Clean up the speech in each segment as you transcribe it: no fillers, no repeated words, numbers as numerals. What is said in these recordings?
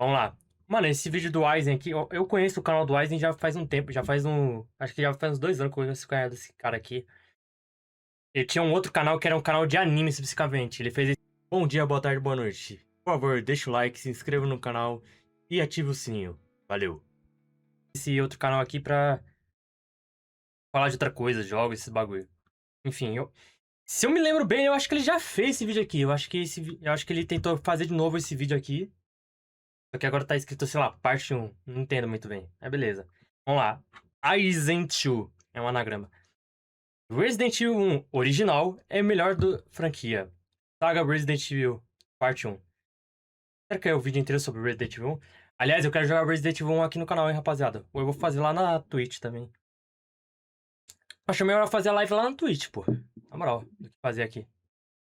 Vamos lá. Mano, esse vídeo do Aizen aqui, eu conheço o canal do Aizen já faz um tempo, já faz um. Acho que já faz uns 2 anos que eu conheço o canal desse cara aqui. Ele tinha um outro canal que era um canal de anime especificamente. Ele fez esse. Bom dia, boa tarde, boa noite. Por favor, deixa o like, se inscreva no canal e ative o sininho. Valeu. Esse outro canal aqui pra falar de outra coisa, jogos, esses bagulho. Enfim, se eu me lembro bem, eu acho que ele já fez esse vídeo aqui. Eu acho que ele tentou fazer de novo esse vídeo aqui. Só que agora tá escrito, sei lá, parte 1. Não entendo muito bem. Mas beleza. Vamos lá. Aizen 2. É um anagrama. Resident Evil 1 original é o melhor da franquia. Saga Resident Evil, parte 1. Será que é o vídeo inteiro sobre Resident Evil 1? Aliás, eu quero jogar Resident Evil 1 aqui no canal, hein, rapaziada. Ou eu vou fazer lá na Twitch também. Acho melhor fazer a live lá na Twitch, pô. Na moral, do que fazer aqui.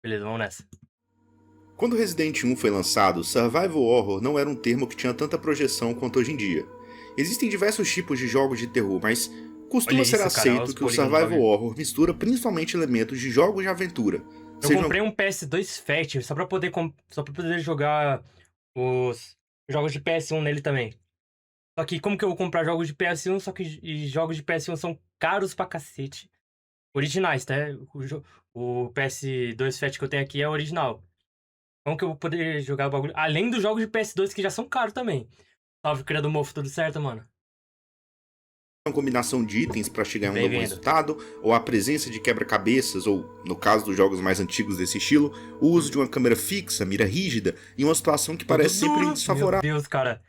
Beleza, vamos nessa. Quando Resident 1 foi lançado, Survival Horror não era um termo que tinha tanta projeção quanto hoje em dia. Existem diversos tipos de jogos de terror, mas costuma Olha ser isso, cara. Olha aceito os que o polígonos do Survival bagulho. Horror mistura principalmente elementos de jogos de aventura. Eu comprei um PS2 Fat só pra poder, só pra poder jogar os jogos de PS1 nele também. Só que como que eu vou comprar jogos de PS1, só que e jogos de PS1 são caros pra cacete. Originais, tá? O PS2 Fat que eu tenho aqui é original. Como que eu vou poder jogar o bagulho? Além dos jogos de PS2 que já são caros também. Salve, criador mofo, tudo certo, mano? Uma combinação de itens para chegar a um novo Bem-vindo. resultado, ou a presença de quebra-cabeças, ou, no caso dos jogos mais antigos desse estilo, o uso de uma câmera fixa, mira rígida, em uma situação que Tudo parece sempre duro. Meu desfavorável Deus, cara.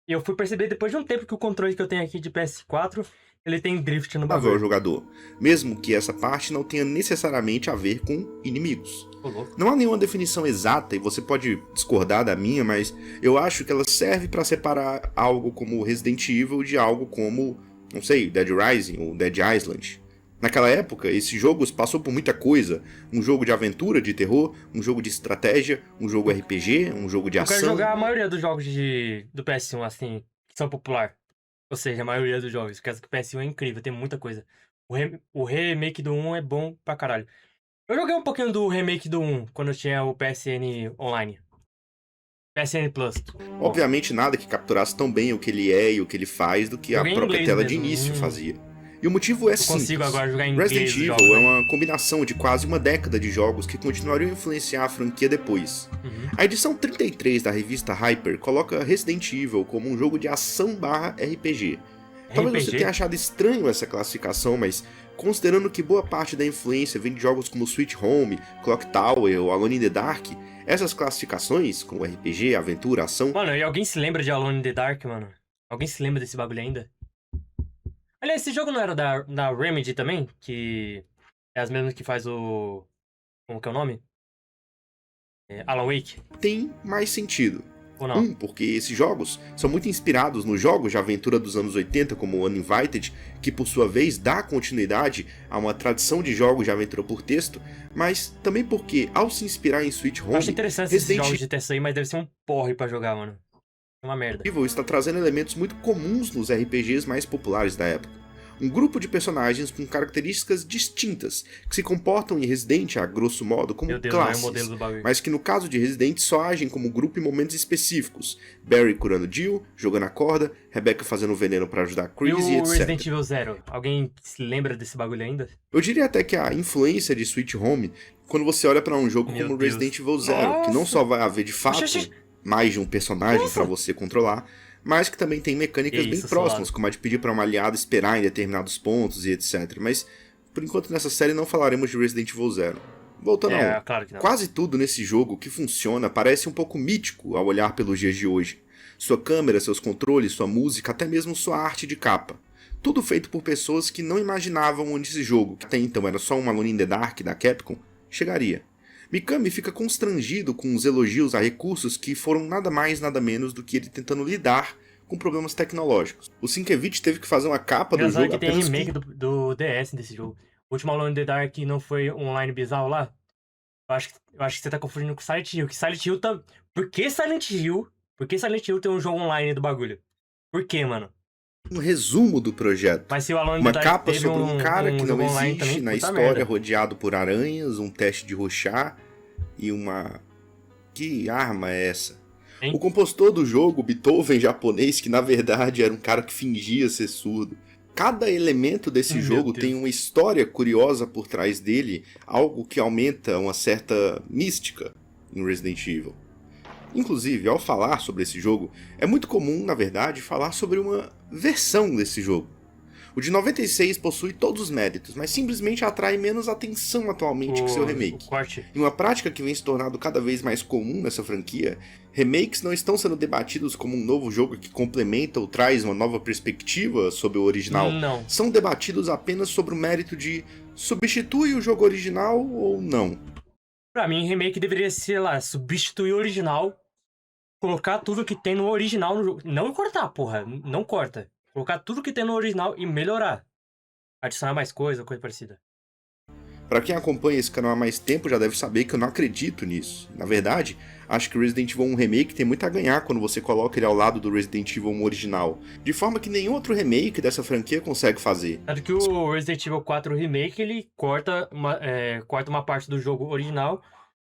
E eu fui perceber depois de um tempo que o controle que eu tenho aqui de PS4, ele tem drift no ao bagulho. jogador, mesmo que essa parte não tenha necessariamente a ver com inimigos. Ô, louco. Não há nenhuma definição exata, e você pode discordar da minha, mas eu acho que ela serve para separar algo como Resident Evil de algo como, não sei, Dead Rising ou Dead Island. Naquela época, esse jogo passou por muita coisa. Um jogo de aventura, de terror, um jogo de estratégia, um jogo RPG, um jogo de Eu quero ação. jogar a maioria dos jogos do PS1, assim, que são popular. Ou seja, a maioria dos jogos. Por causa que o PS1 é incrível, tem muita coisa. O remake do 1 é bom pra caralho. Eu joguei um pouquinho do remake do 1 quando eu tinha o PSN online. PSN Plus. Bom, Obviamente nada que capturasse tão bem o que ele é e o que ele faz do que a joguei em própria inglês tela de mesmo. início fazia. E o motivo é Eu consigo simples. agora jogar em Resident inglês os Evil jogos, é né? uma combinação de quase uma década de jogos que continuariam a influenciar a franquia depois. Uhum. A edição 33 da revista Hyper coloca Resident Evil como um jogo de ação barra RPG. Talvez você tenha RPG? achado estranho essa classificação, mas considerando que boa parte da influência vem de jogos como Sweet Home, Clock Tower ou Alone in the Dark, essas classificações, como RPG, aventura, ação, Mano, e alguém se lembra de Alone in the Dark, mano? Alguém se lembra desse bagulho ainda? Aliás, esse jogo não era da Remedy também? Que é as mesmas que faz o... Como que é o nome? Alan Wake? tem mais sentido. Ou não? Porque esses jogos são muito inspirados nos jogos de aventura dos anos 80, como o Uninvited, que por sua vez dá continuidade a uma tradição de jogos de aventura por texto, mas também porque, ao se inspirar em Sweet Eu acho Home, interessante esses Resident jogos de texto aí, mas deve ser um porre pra jogar, mano. É uma merda. Evil está trazendo elementos muito comuns nos RPGs mais populares da época. Um grupo de personagens com características distintas, que se comportam em Resident, a grosso modo, como Meu Deus, não é o classes, modelo do bagulho. mas que no caso de Resident só agem como grupo em momentos específicos. Barry curando Jill, jogando a corda, Rebecca fazendo veneno para ajudar E Chris e o etc. Resident Evil Zero? Alguém se lembra desse bagulho ainda? Eu diria até que a influência de Sweet Home, quando você olha para um jogo Meu como Deus. Resident Evil Zero, que não Nossa! só vai haver de fato Oxi. mais de um personagem Nossa! para você controlar, mas que também tem mecânicas Que bem isso, próximas, solado. como a de pedir para uma aliada esperar em determinados pontos e etc. Mas por enquanto nessa série não falaremos de Resident Evil Zero. Voltando ao Claro que não. quase tudo nesse jogo que funciona parece um pouco mítico ao olhar pelos dias de hoje. Sua câmera, seus controles, sua música, até mesmo sua arte de capa. Tudo feito por pessoas que não imaginavam onde esse jogo, que até então era só um Alone in the Dark da Capcom, chegaria. Mikami fica constrangido com os elogios a recursos que foram nada mais nada menos do que ele tentando lidar com problemas tecnológicos. O Sienkiewicz teve que fazer uma capa do Engraçado jogo que tem apenas remake com... do DS desse jogo. O último Alone in the Dark não foi online bizarro lá? Eu acho que você tá confundindo com Silent Hill. Que Silent Hill tá. Por que Silent Hill? Por que Silent Hill tem um jogo online do bagulho? Por que, mano? um resumo do projeto. Mas se o Alone in the Uma Dark capa teve sobre um cara que não jogo online existe também, na puta história, merda. rodeado por aranhas, um teste de rushar e uma... Que arma é essa? O compositor do jogo, Beethoven japonês, que na verdade era um cara que fingia ser surdo. Cada elemento desse jogo tem uma história curiosa por trás dele, algo que aumenta uma certa mística em Resident Evil. Inclusive, ao falar sobre esse jogo, é muito comum, na verdade, falar sobre uma versão desse jogo. O de 96 possui todos os méritos, mas simplesmente atrai menos atenção atualmente que seu remake. Em uma prática que vem se tornando cada vez mais comum nessa franquia, remakes não estão sendo debatidos como um novo jogo que complementa ou traz uma nova perspectiva sobre o original. Não. São debatidos apenas sobre o mérito de substitui o jogo original ou não. Pra mim, remake deveria ser, lá, substituir o original, colocar tudo que tem no original no jogo. Não cortar, porra. Não corta. Colocar tudo que tem no original e melhorar. Adicionar mais coisa parecida. Pra quem acompanha esse canal há mais tempo já deve saber que eu não acredito nisso. Na verdade, acho que Resident Evil 1 Remake tem muito a ganhar quando você coloca ele ao lado do Resident Evil 1 original, de forma que nenhum outro remake dessa franquia consegue fazer. Tanto que o Resident Evil 4 Remake, ele corta uma parte do jogo original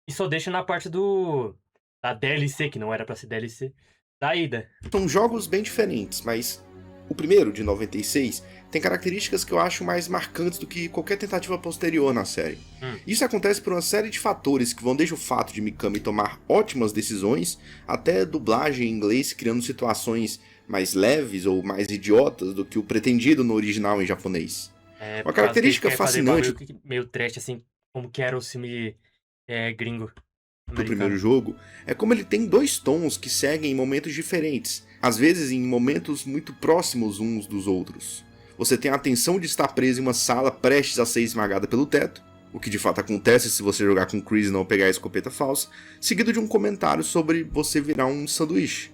e só deixa na parte da DLC, que não era pra ser DLC, da ida. São jogos bem diferentes, mas o primeiro, de 96, tem características que eu acho mais marcantes do que qualquer tentativa posterior na série. Isso acontece por uma série de fatores que vão desde o fato de Mikami tomar ótimas decisões, até dublagem em inglês criando situações mais leves ou mais idiotas do que o pretendido no original em japonês. Uma característica fascinante meio trash, assim, como que era o filme gringo. Do primeiro jogo é como ele tem dois tons que seguem em momentos diferentes, às vezes em momentos muito próximos uns dos outros. Você tem a tensão de estar preso em uma sala prestes a ser esmagada pelo teto, o que de fato acontece se você jogar com Chris e não pegar a escopeta falsa, seguido de um comentário sobre você virar um sanduíche.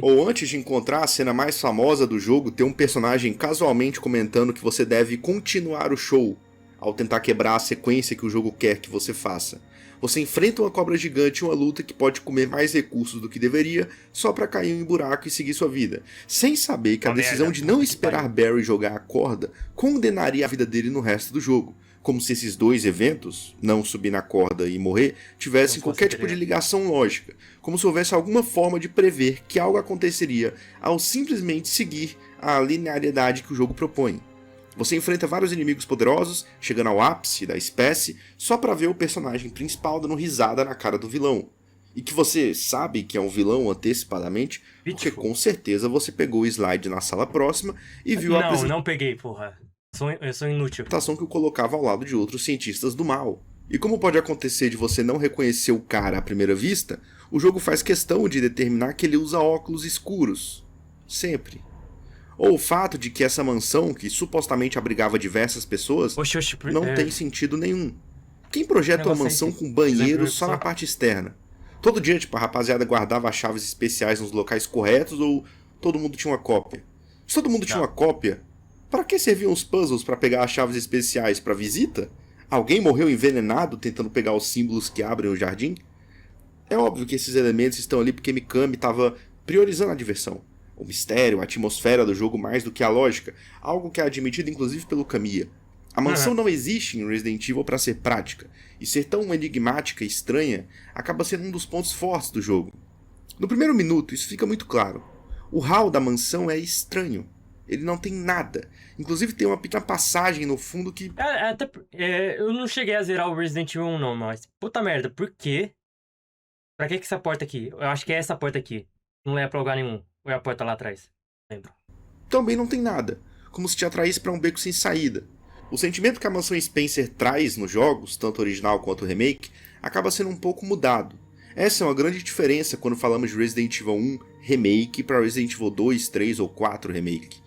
Ou antes de encontrar a cena mais famosa do jogo, ter um personagem casualmente comentando que você deve continuar o show, ao tentar quebrar a sequência que o jogo quer que você faça. Você enfrenta uma cobra gigante em uma luta que pode comer mais recursos do que deveria, só pra cair em um buraco e seguir sua vida, sem saber que a decisão de não esperar Barry jogar a corda condenaria a vida dele no resto do jogo, como se esses dois eventos, não subir na corda e morrer, tivessem qualquer tipo de ligação lógica, como se houvesse alguma forma de prever que algo aconteceria ao simplesmente seguir a linearidade que o jogo propõe. Você enfrenta vários inimigos poderosos, chegando ao ápice da espécie, só pra ver o personagem principal dando risada na cara do vilão. E que você sabe que é um vilão antecipadamente, porque com certeza você pegou o slide na sala próxima e viu a apresentação. Não peguei, porra. Eu sou inútil. Que o colocava ao lado de outros cientistas do mal. E como pode acontecer de você não reconhecer o cara à primeira vista, o jogo faz questão de determinar que ele usa óculos escuros. Sempre. Ou o fato de que essa mansão, que supostamente abrigava diversas pessoas, não tem sentido nenhum. Quem projeta uma mansão com banheiro só na parte externa? Todo dia, a rapaziada guardava as chaves especiais nos locais corretos ou todo mundo tinha uma cópia? Se todo mundo tinha uma cópia, para que serviam os puzzles para pegar as chaves especiais para visita? Alguém morreu envenenado tentando pegar os símbolos que abrem o jardim? É óbvio que esses elementos estão ali porque Mikami estava priorizando a diversão. O mistério, a atmosfera do jogo mais do que a lógica, algo que é admitido inclusive pelo Kamiya. A mansão não existe em Resident Evil para ser prática, e ser tão enigmática e estranha acaba sendo um dos pontos fortes do jogo. No primeiro minuto, isso fica muito claro. O hall da mansão é estranho. Ele não tem nada. Inclusive tem uma pequena passagem no fundo que... eu não cheguei a zerar o Resident Evil 1 não, mas... Puta merda, por quê? Pra que essa porta aqui? Eu acho que é essa porta aqui. Não leva pra lugar nenhum. Ou é a porta lá atrás? Lembro. Também não tem nada. Como se te atraísse pra um beco sem saída. O sentimento que a mansão Spencer traz nos jogos, tanto o original quanto o remake, acaba sendo um pouco mudado. Essa é uma grande diferença quando falamos de Resident Evil 1 Remake para Resident Evil 2, 3 ou 4 Remake.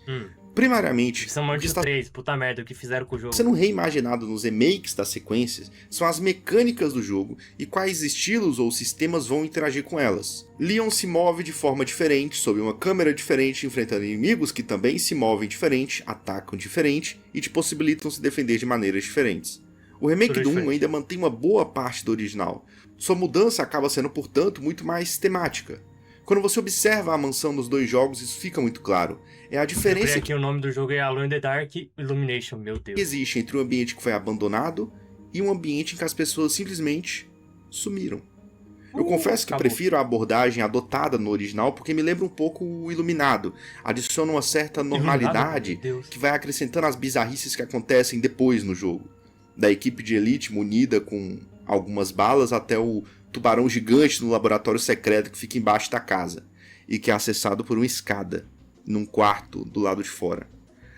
Primariamente, são mais de 3, puta merda, o que fizeram com o jogo. Sendo reimaginado nos remakes das sequências são as mecânicas do jogo e quais estilos ou sistemas vão interagir com elas. Leon se move de forma diferente, sob uma câmera diferente, enfrentando inimigos que também se movem diferente, atacam diferente e te possibilitam se defender de maneiras diferentes. O remake do 1 ainda mantém uma boa parte do original. Sua mudança acaba sendo, portanto, muito mais temática. Quando você observa a mansão nos dois jogos, isso fica muito claro. É a diferença que o nome do jogo é Alone in the Dark Illumination, meu Deus. Que existe entre um ambiente que foi abandonado e um ambiente em que as pessoas simplesmente sumiram. Eu confesso que Acabou. prefiro a abordagem adotada no original porque me lembra um pouco o Iluminado. Adiciona uma certa normalidade Meu Deus. que vai acrescentando as bizarrices que acontecem depois no jogo. Da equipe de elite munida com algumas balas até o tubarão gigante no laboratório secreto que fica embaixo da casa e que é acessado por uma escada, num quarto do lado de fora.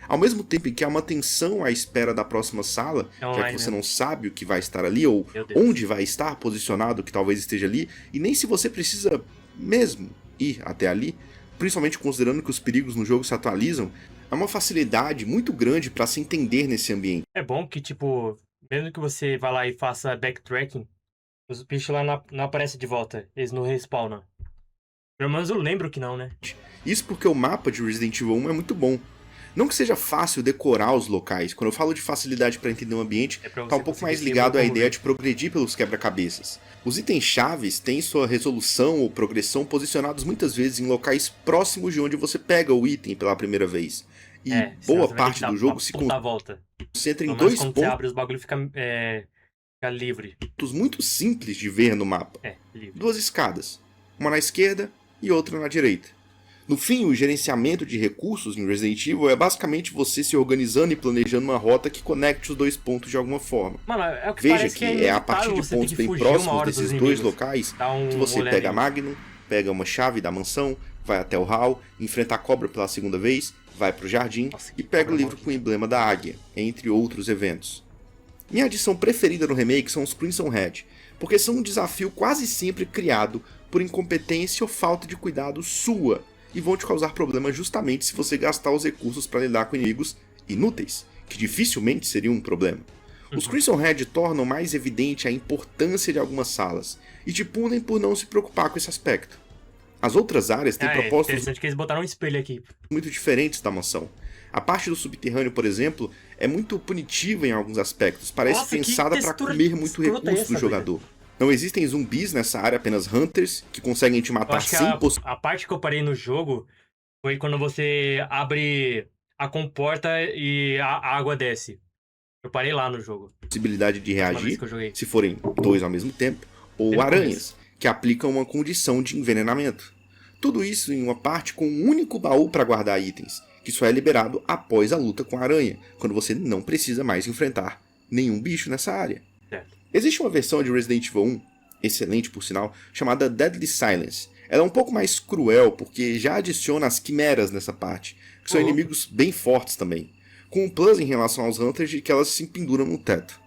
Ao mesmo tempo em que há uma tensão à espera da próxima sala, já que você não sabe o que vai estar ali ou onde vai estar posicionado o que talvez esteja ali, e nem se você precisa mesmo ir até ali, principalmente considerando que os perigos no jogo se atualizam, é uma facilidade muito grande para se entender nesse ambiente. É bom que, tipo, mesmo que você vá lá e faça backtracking, os bichos lá não aparecem de volta, eles não respawnam. Pelo menos eu lembro que não, né? Isso porque o mapa de Resident Evil 1 é muito bom. Não que seja fácil decorar os locais, quando eu falo de facilidade para entender o ambiente, tá um pouco mais ligado à ideia de progredir pelos quebra-cabeças. Os itens chaves têm sua resolução ou progressão posicionados muitas vezes em locais próximos de onde você pega o item pela primeira vez. E boa parte do jogo se concentra em dois pontos. Quando você abre os bagulho fica livre. Muito simples de ver no mapa. Livre. Duas escadas, uma na esquerda e outra na direita. No fim, o gerenciamento de recursos em Resident Evil é basicamente você se organizando e planejando uma rota que conecte os dois pontos de alguma forma. Mano, é o que Veja que é a partir de pontos bem próximos desses dois locais que você pega a Magnum, pega uma chave da mansão, vai até o hall, enfrenta a cobra pela segunda vez, vai pro jardim e pega o livro com o emblema da águia, entre outros eventos. Minha adição preferida no remake são os Crimson Head, porque são um desafio quase sempre criado por incompetência ou falta de cuidado sua, e vão te causar problemas justamente se você gastar os recursos para lidar com inimigos inúteis, que dificilmente seriam um problema. Os Crimson Head tornam mais evidente a importância de algumas salas, e te punem por não se preocupar com esse aspecto. As outras áreas têm propósitos interessante que eles botaram um espelho aqui. Muito diferentes da mansão. A parte do subterrâneo, por exemplo, é muito punitiva em alguns aspectos, parece pensada para comer muito recurso do jogador. Não existem zumbis nessa área, apenas hunters, que conseguem te matar sem possibilidade. A parte que eu parei no jogo foi quando você abre a comporta e a água desce. Eu parei lá no jogo. Possibilidade de reagir, se forem dois ao mesmo tempo, ou aranhas, que aplicam uma condição de envenenamento. Tudo isso em uma parte com um único baú para guardar itens, que só é liberado após a luta com a aranha, quando você não precisa mais enfrentar nenhum bicho nessa área. Existe uma versão de Resident Evil 1, excelente por sinal, chamada Deadly Silence. Ela é um pouco mais cruel, porque já adiciona as quimeras nessa parte, que são inimigos bem fortes também, com um plus em relação aos Hunters de que elas se penduram no teto.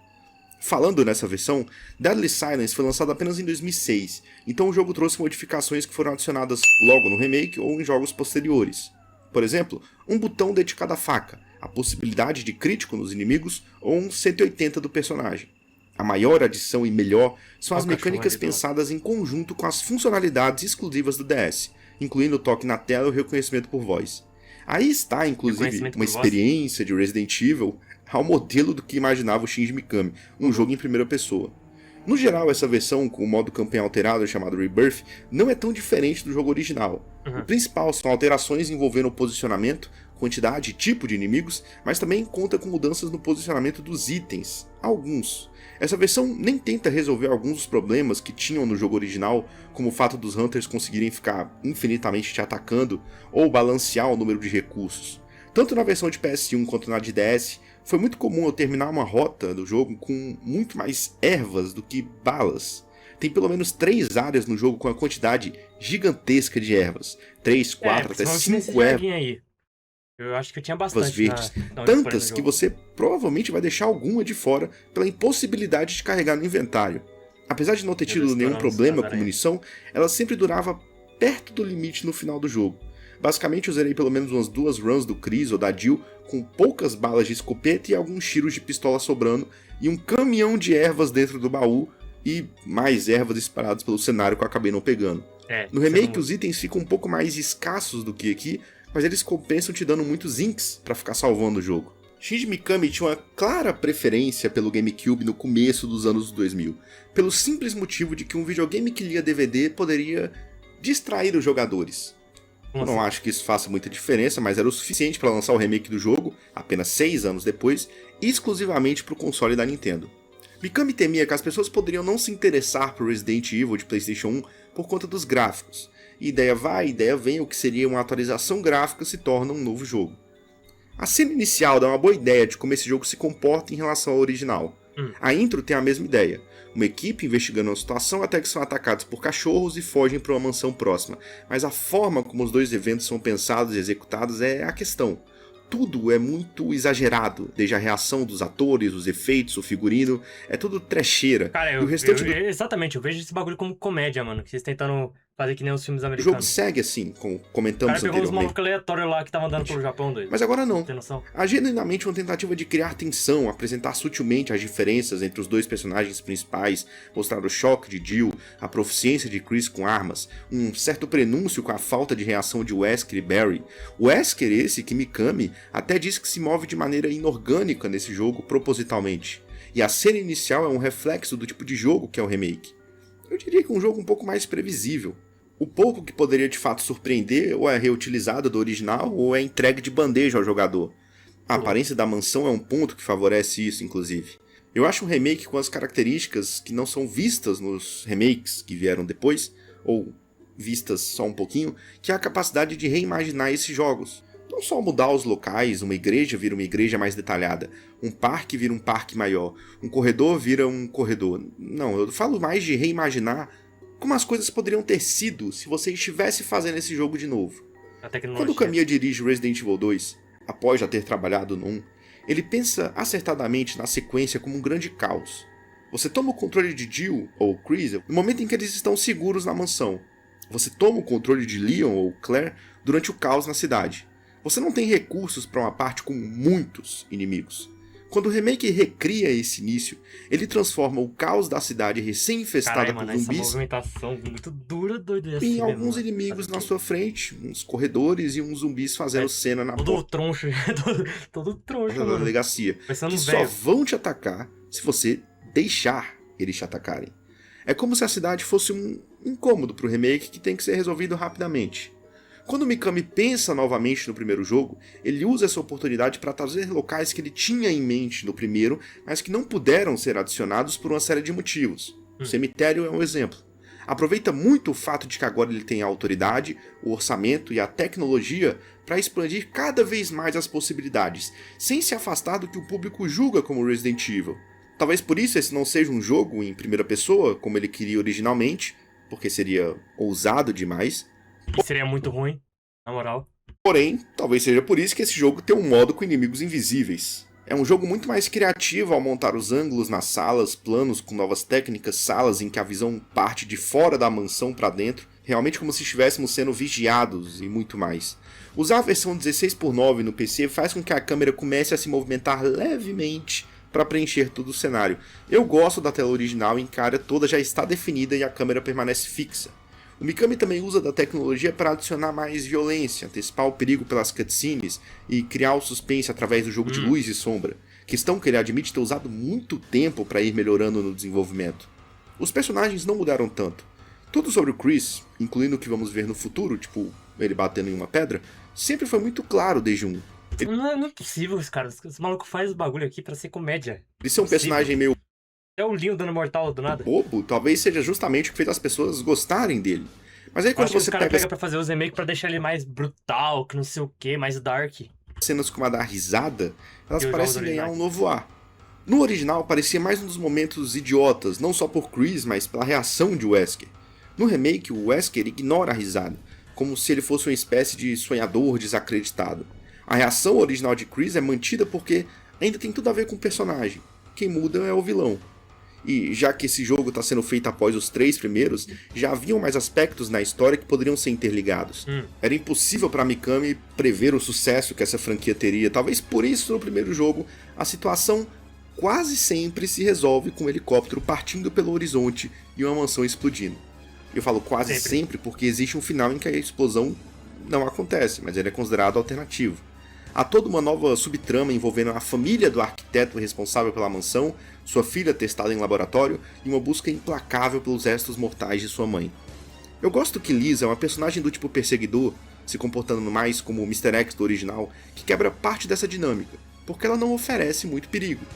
Falando nessa versão, Deadly Silence foi lançado apenas em 2006, então o jogo trouxe modificações que foram adicionadas logo no remake ou em jogos posteriores. Por exemplo, um botão dedicado à faca, a possibilidade de crítico nos inimigos ou um 180 do personagem. A maior adição e melhor são as mecânicas pensadas em conjunto com as funcionalidades exclusivas do DS, incluindo o toque na tela e o reconhecimento por voz. Aí está, inclusive, uma experiência de Resident Evil ao modelo do que imaginava o Shinji Mikami, um jogo em primeira pessoa. No geral, essa versão, com o modo campanha alterado chamado Rebirth, não é tão diferente do jogo original. O principal são alterações envolvendo o posicionamento, quantidade e tipo de inimigos, mas também conta com mudanças no posicionamento dos itens, alguns. Essa versão nem tenta resolver alguns dos problemas que tinham no jogo original, como o fato dos Hunters conseguirem ficar infinitamente te atacando, ou balancear o número de recursos. Tanto na versão de PS1 quanto na de DS, foi muito comum eu terminar uma rota do jogo com muito mais ervas do que balas. Tem pelo menos 3 áreas no jogo com a quantidade gigantesca de ervas. 3, 4, até 5 ervas. Aí. Eu acho que eu tinha bastante verdes, tantas que você provavelmente vai deixar alguma de fora pela impossibilidade de carregar no inventário. Apesar de não ter tido nenhum problema com munição, ela sempre durava perto do limite no final do jogo. Basicamente eu zerei pelo menos umas 2 runs do Chris ou da Jill com poucas balas de escopeta e alguns tiros de pistola sobrando e um caminhão de ervas dentro do baú e mais ervas espalhadas pelo cenário que eu acabei não pegando. No remake os itens ficam um pouco mais escassos do que aqui, mas eles compensam te dando muitos inks pra ficar salvando o jogo. Shinji Mikami tinha uma clara preferência pelo GameCube no começo dos anos 2000, pelo simples motivo de que um videogame que lia DVD poderia distrair os jogadores. Eu não acho que isso faça muita diferença, mas era o suficiente para lançar o remake do jogo, apenas 6 anos depois, exclusivamente para o console da Nintendo. Mikami temia que as pessoas poderiam não se interessar por Resident Evil de PlayStation 1 por conta dos gráficos. E ideia vai, ideia vem, o que seria uma atualização gráfica se torna um novo jogo. A cena inicial dá uma boa ideia de como esse jogo se comporta em relação ao original. A intro tem a mesma ideia. Uma equipe investigando uma situação até que são atacados por cachorros e fogem para uma mansão próxima. Mas a forma como os dois eventos são pensados e executados é a questão. Tudo é muito exagerado, desde a reação dos atores, os efeitos, o figurino, é tudo trecheira. Cara, E o restante do exatamente, eu vejo esse bagulho como comédia, mano. Que vocês tentando fazer que nem os filmes jogo americanos. segue assim, como O comentamos cara pegou uns anteriormente. malucos aleatórios lá que estavam andando pelo Japão, doido. Mas agora não. Tem noção? Há genuinamente uma tentativa de criar tensão, apresentar sutilmente as diferenças entre os dois personagens principais, mostrar o choque de Jill, a proficiência de Chris com armas, um certo prenúncio com a falta de reação de Wesker e Barry. O Wesker esse que Mikami até diz que se move de maneira inorgânica nesse jogo propositalmente. E a cena inicial é um reflexo do tipo de jogo que é o remake. Eu diria que é um jogo um pouco mais previsível. O pouco que poderia de fato surpreender ou é reutilizado do original ou é entregue de bandeja ao jogador. A aparência da mansão é um ponto que favorece isso, inclusive. Eu acho um remake com as características que não são vistas nos remakes que vieram depois, ou vistas só um pouquinho, que é a capacidade de reimaginar esses jogos. Não só mudar os locais, uma igreja vira uma igreja mais detalhada, um parque vira um parque maior, um corredor vira um corredor. Não, eu falo mais de reimaginar como as coisas poderiam ter sido se você estivesse fazendo esse jogo de novo. Quando o Kamiya dirige Resident Evil 2, após já ter trabalhado no 1, ele pensa acertadamente na sequência como um grande caos. Você toma o controle de Jill, ou Chris, no momento em que eles estão seguros na mansão. Você toma o controle de Leon, ou Claire, durante o caos na cidade. Você não tem recursos para uma parte com muitos inimigos. Quando o remake recria esse início, ele transforma o caos da cidade recém-infestada por zumbis essa movimentação muito dura, doido. em alguns inimigos na sua frente, uns corredores e uns zumbis fazendo cena na Todo porta troncho, todo troncho, da mano. delegacia, Pensando que no só velho. vão te atacar se você deixar eles te atacarem. É como se a cidade fosse um incômodo pro remake que tem que ser resolvido rapidamente. Quando Mikami pensa novamente no primeiro jogo, ele usa essa oportunidade para trazer locais que ele tinha em mente no primeiro, mas que não puderam ser adicionados por uma série de motivos. O cemitério é um exemplo. Aproveita muito o fato de que agora ele tem a autoridade, o orçamento e a tecnologia para expandir cada vez mais as possibilidades, sem se afastar do que o público julga como Resident Evil. Talvez por isso esse não seja um jogo em primeira pessoa, como ele queria originalmente, porque seria ousado demais. E seria muito ruim, na moral. Porém, talvez seja por isso que esse jogo tem um modo com inimigos invisíveis. É um jogo muito mais criativo ao montar os ângulos nas salas, planos com novas técnicas, salas em que a visão parte de fora da mansão para dentro, realmente como se estivéssemos sendo vigiados e muito mais. Usar a versão 16:9 no PC faz com que a câmera comece a se movimentar levemente para preencher todo o cenário. Eu gosto da tela original em que a área toda já está definida e a câmera permanece fixa. O Mikami também usa da tecnologia para adicionar mais violência, antecipar o perigo pelas cutscenes e criar o suspense através do jogo de luz e sombra, questão que ele admite ter usado muito tempo para ir melhorando no desenvolvimento. Os personagens não mudaram tanto. Tudo sobre o Chris, incluindo o que vamos ver no futuro, tipo ele batendo em uma pedra, sempre foi muito claro desde um. Não é possível, cara. Esse maluco faz o bagulho aqui pra ser comédia. Ele ser um personagem meio É o Leon dando mortal do nada. bobo, talvez seja justamente o que fez as pessoas gostarem dele. Mas aí Eu quando acho que os você caras pega pegam pra fazer os remakes pra deixar ele mais brutal, que não sei o que, mais dark. cenas como a da risada, elas E os parecem jogos ganhar originais. um novo ar. No original parecia mais um dos momentos idiotas, não só por Chris, mas pela reação de Wesker. No remake, o Wesker ignora a risada, como se ele fosse uma espécie de sonhador desacreditado. A reação original de Chris é mantida porque ainda tem tudo a ver com o personagem. Quem muda é o vilão. E já que esse jogo está sendo feito após os 3 primeiros, já haviam mais aspectos na história que poderiam ser interligados. Era impossível para Mikami prever o sucesso que essa franquia teria, talvez por isso no primeiro jogo a situação quase sempre se resolve com um helicóptero partindo pelo horizonte e uma mansão explodindo. Eu falo quase sempre porque existe um final em que a explosão não acontece, mas ele é considerado alternativo. Há toda uma nova subtrama envolvendo a família do arquiteto responsável pela mansão, sua filha testada em laboratório e uma busca implacável pelos restos mortais de sua mãe. Eu gosto que Lisa é uma personagem do tipo perseguidor, se comportando mais como o Mr. X do original, que quebra parte dessa dinâmica, porque ela não oferece muito perigo.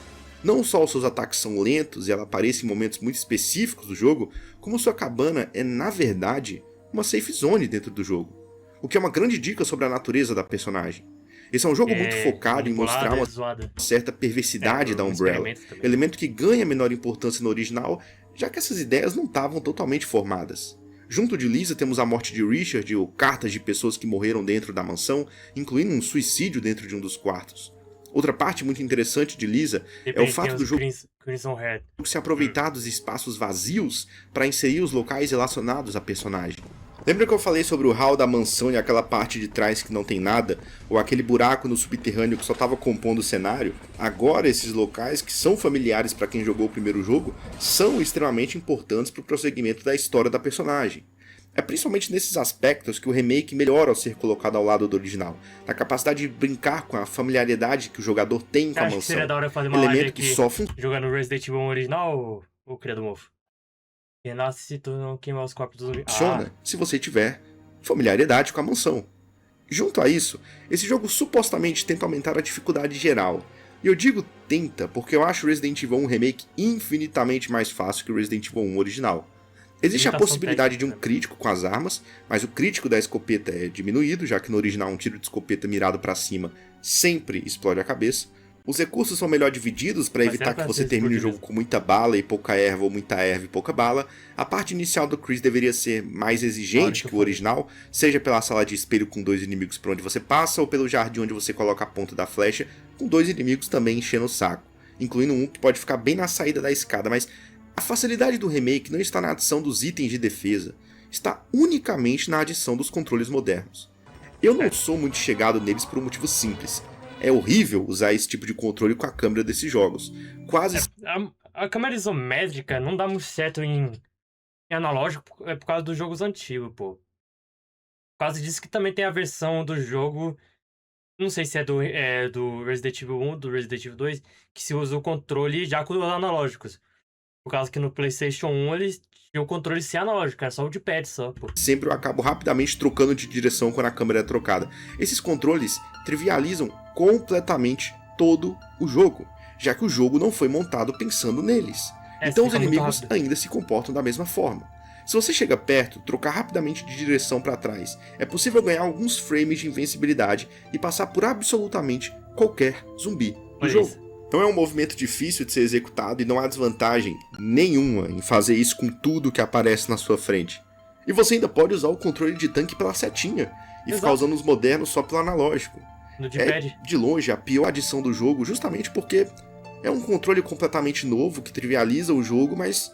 Não só os seus ataques são lentos e ela aparece em momentos muito específicos do jogo, como sua cabana é, na verdade, uma safe zone dentro do jogo. O que é uma grande dica sobre a natureza da personagem. Esse é um jogo muito É focado em mostrar manipulada, é uma zoada. certa É, perversidade da um Umbrella, experimento também. elemento que ganha menor importância no original, já que essas ideias não estavam totalmente formadas. Junto de Lisa temos a morte de Richard ou cartas de pessoas que morreram dentro da mansão, incluindo um suicídio dentro de um dos quartos. Outra parte muito interessante de Lisa é o Depende, tem fato os do jogo Crimson Head. se aproveitar dos espaços vazios para inserir os locais relacionados à personagem. Lembra que eu falei sobre o hall da mansão e aquela parte de trás que não tem nada? Ou aquele buraco no subterrâneo que só estava compondo o cenário? Agora esses locais, que são familiares para quem jogou o primeiro jogo, são extremamente importantes para o prosseguimento da história da personagem. É principalmente nesses aspectos que o remake melhora ao ser colocado ao lado do original, na capacidade de brincar com a familiaridade que o jogador tem com a Acho que seria mansão, da hora fazer uma live elemento que aqui só jogando Resident Evil original ou criado mofo? Renasce se tu não queimar os corpos dos zumbis. funciona se você tiver familiaridade com a mansão. Junto a isso, esse jogo supostamente tenta aumentar a dificuldade geral. E eu digo tenta porque eu acho Resident Evil 1 Remake infinitamente mais fácil que o Resident Evil 1 original. Existe a Limitação possibilidade de um técnica, né? crítico com as armas, mas o crítico da escopeta é diminuído, já que no original um tiro de escopeta mirado para cima sempre explode a cabeça. Os recursos são melhor divididos para Mas evitar sempre que às você vezes termine o explode jogo com muita bala e pouca erva, ou muita erva e pouca bala. A parte inicial do Chris deveria ser mais exigente que eu que o falei. original, seja pela sala de espelho com 2 inimigos por onde você passa, ou pelo jardim onde você coloca a ponta da flecha, com 2 inimigos também enchendo o saco, incluindo um que pode ficar bem na saída da escada, mas a facilidade do remake não está na adição dos itens de defesa, está unicamente na adição dos controles modernos. Eu não sou muito chegado neles por um motivo simples. É horrível usar esse tipo de controle com a câmera desses jogos. Quase A câmera isométrica não dá muito certo em analógico por causa dos jogos antigos, pô. Por causa disso que também tem a versão do jogo. Não sei se do Resident Evil 1, do Resident Evil 2, que se usa o controle já com os analógicos. Por causa que no PlayStation 1 eles tinham o controle sem analógico, era só o de pad só, pô. sempre eu acabo rapidamente trocando de direção quando a câmera é trocada. Esses controles trivializam completamente todo o jogo, já que o jogo não foi montado pensando neles. Então os Fica muito inimigos rápido. ainda se comportam da mesma forma. Se você chega perto, trocar rapidamente de direção para trás, é possível ganhar alguns frames de invencibilidade e passar por absolutamente qualquer zumbi do Olha jogo. isso. Não é um movimento difícil de ser executado e não há desvantagem nenhuma em fazer isso com tudo que aparece na sua frente. E você ainda pode usar o controle de tanque pela setinha e ficar Exato. usando os modernos só pelo analógico. No É, D-pad. de longe, a pior adição do jogo, justamente porque é um controle completamente novo que trivializa o jogo, mas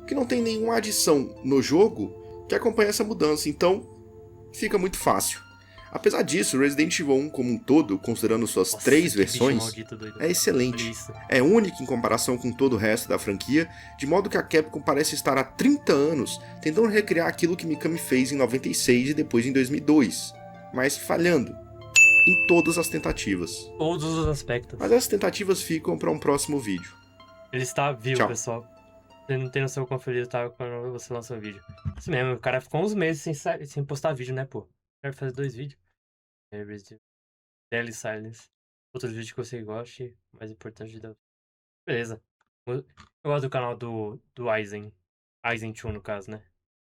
que não tem nenhuma adição no jogo que acompanha essa mudança, então fica muito fácil. Apesar disso, Resident Evil 1 como um todo, considerando suas Nossa, 3 que bicho versões, maldito, doido. é excelente. Olha isso. É única em comparação com todo o resto da franquia, de modo que a Capcom parece estar há 30 anos tentando recriar aquilo que Mikami fez em 96 e depois em 2002, mas falhando em todas as tentativas. Todos os aspectos. Mas essas tentativas ficam para um próximo vídeo. Ele está vivo, Tchau. pessoal. Você não tem noção quão feliz eu tava quando você lançou o vídeo. Isso mesmo, o cara ficou uns meses sem postar vídeo, né, pô? O cara faz 2 vídeos. Resident Evil, Deadly Silence. Outros vídeos que você goste, mais importante da. Beleza. Eu gosto do canal do Aizen. Aizen 2, no caso, né?